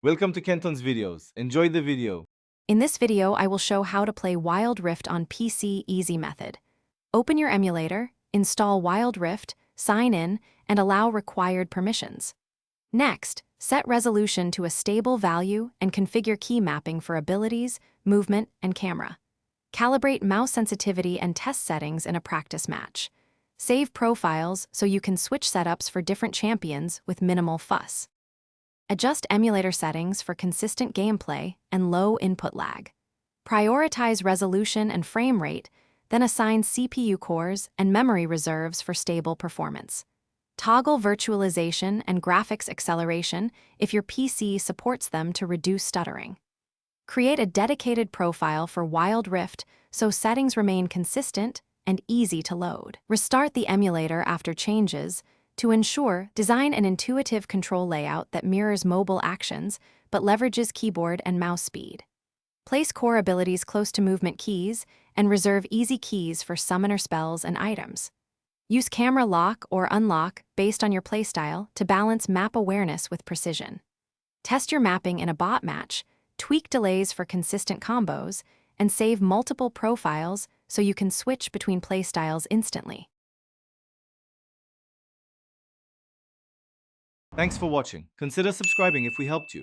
Welcome to Kenton's videos. Enjoy the video. In this video, I will show how to play Wild Rift on PC easy method. Open your emulator, install Wild Rift, sign in, and allow required permissions. Next, set resolution to a stable value and configure key mapping for abilities, movement, and camera. Calibrate mouse sensitivity and test settings in a practice match. Save profiles so you can switch setups for different champions with minimal fuss. Adjust emulator settings for consistent gameplay and low input lag. Prioritize resolution and frame rate, then assign CPU cores and memory reserves for stable performance. Toggle virtualization and graphics acceleration if your PC supports them to reduce stuttering. Create a dedicated profile for Wild Rift so settings remain consistent and easy to load. Restart the emulator after changes. To ensure, design an intuitive control layout that mirrors mobile actions but leverages keyboard and mouse speed. Place core abilities close to movement keys and reserve easy keys for summoner spells and items. Use camera lock or unlock based on your playstyle to balance map awareness with precision. Test your mapping in a bot match, tweak delays for consistent combos, and save multiple profiles so you can switch between playstyles instantly. Thanks for watching. Consider subscribing if we helped you.